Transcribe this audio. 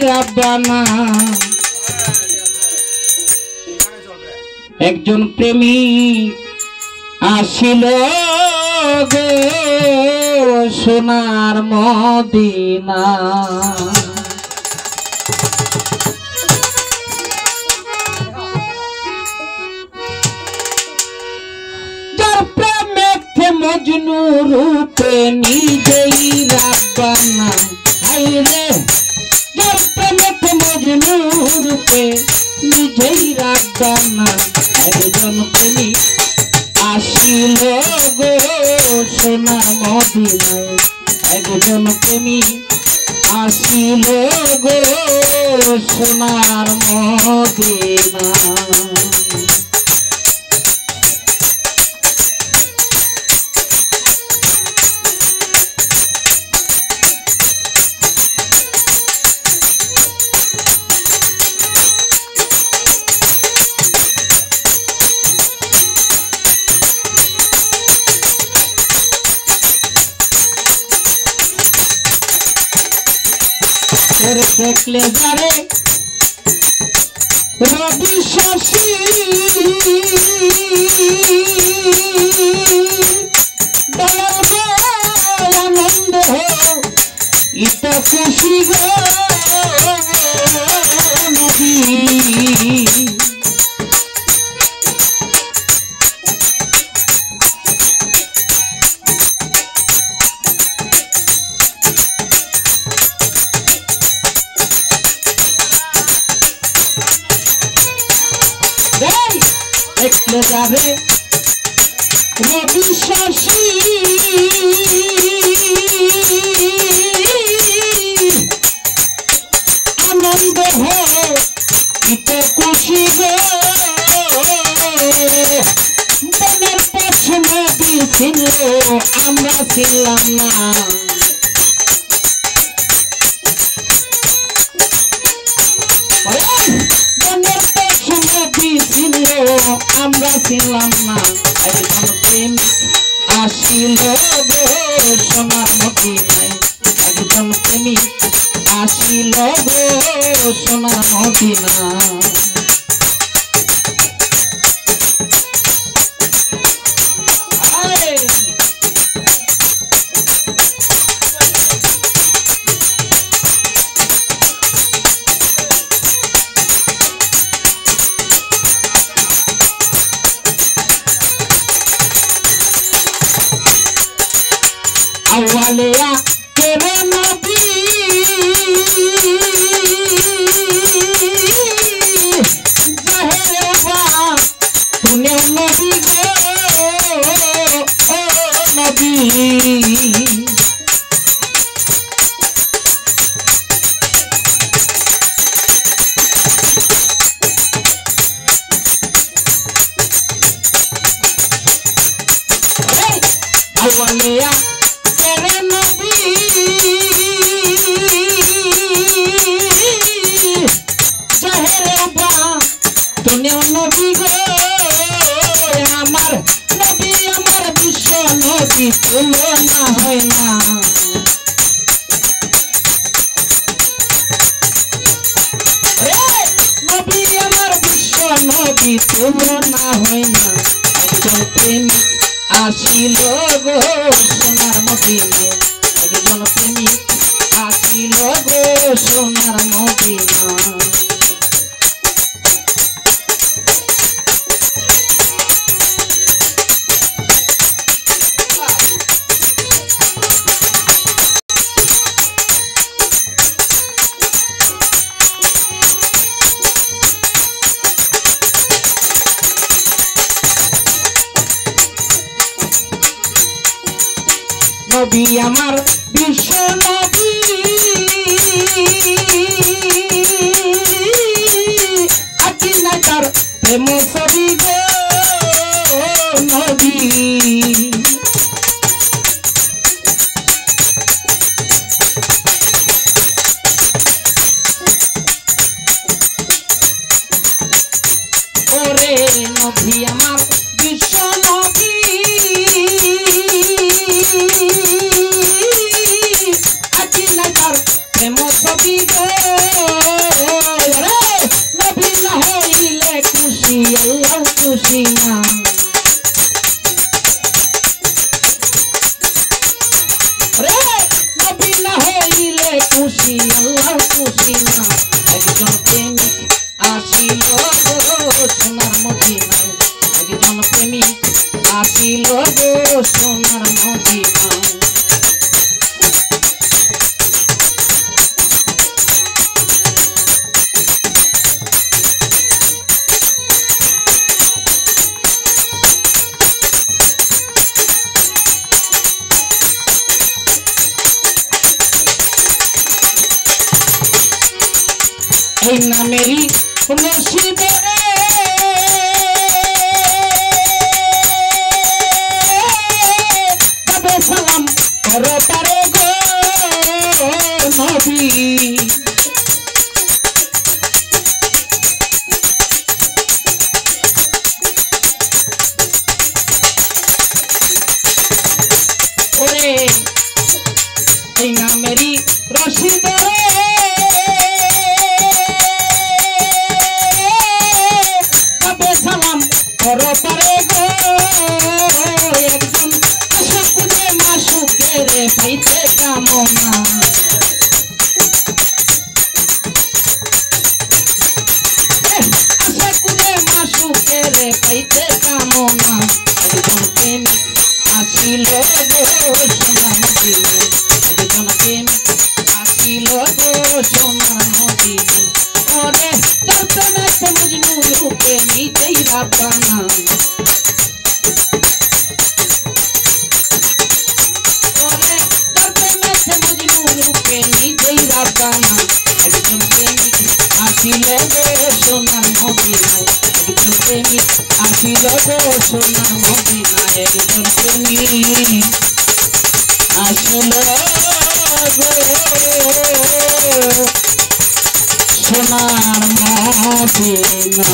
রাব্বানা একজন প্রেমিক আসিল গো সোনার মদিনা যার প্রেমেতে মজনু রূপে নিজেই রাব্বানা আইরে যার প্রেমেতে মজনু রূপে নিজেই রাব্বানা একজন প্রেমিক আসিল গো সোনার মদিনায় একজন প্রেমিক আসিল গো সোনার মদিনা দেখলে যারে রবি শশী আনন্দ ইত খুশি গো নবী দেখলে যাবে রবি শশী আনন্দ ইত খুশি গো মনের পছন্দ ছিল আমরা ছিলাম না আমরা ছিলাম না একজন প্রেমিক আসিল গো সোনার মদিনায় একজন প্রেমিক আসিল গো সোনার মদিনা আওয়ালিয়া তেরে নবী জাহেরে বা তুনে নবী গো ও নবী আওয়ালিয়া আমার নবী আমার বিশ্ব নবী তুলনা হয় না নবী আমার বিশ্ব নবী তুলনা হয় না একজন প্রেমিক আসিল গো সোনার মদিনায় একজন প্রেমিক আসিল গো সোনার মদিনায় নবী আমার বিশ্ব নবী আকি না তার প্রেম ছবি গো নবী ওরে নবী আমার বিশ্ব নবী নবী না হইলে খুশি আল্লাহ খুশি না রে নবী না হইলে খুশি আল্লাহ খুশি না একজন প্রেমিক আসিল সোনার মদিনায় একজন প্রেমিক আসিল সোনার মদিনায় এই নামেরই নসিবে তবে সালাম করো পারে গো নবী ওরে এই নামেরই রশিদে করো পারে গো একজন আশাকুনে মাসুকের পাইতে কামনা আশাকুনে মাসুকের পাইতে কামনা একজন প্রেমিক আসিল গো সোনার মদিনায় একজন প্রেমিক আসিল গো সোনার মদিনায় ওরে তোর প্রেমেতে মজনু রূপে নিজেই রাব্বানা ওরে তোর প্রেমেতে মজনু রূপে নিজেই রাব্বানা একজন প্রেমিক আসিল গো সোনার মদিনায় একজন প্রেমিক আসিল গো সোনার মদিনায় একজন প্রেমিক আসিল গো সোনার মদিনা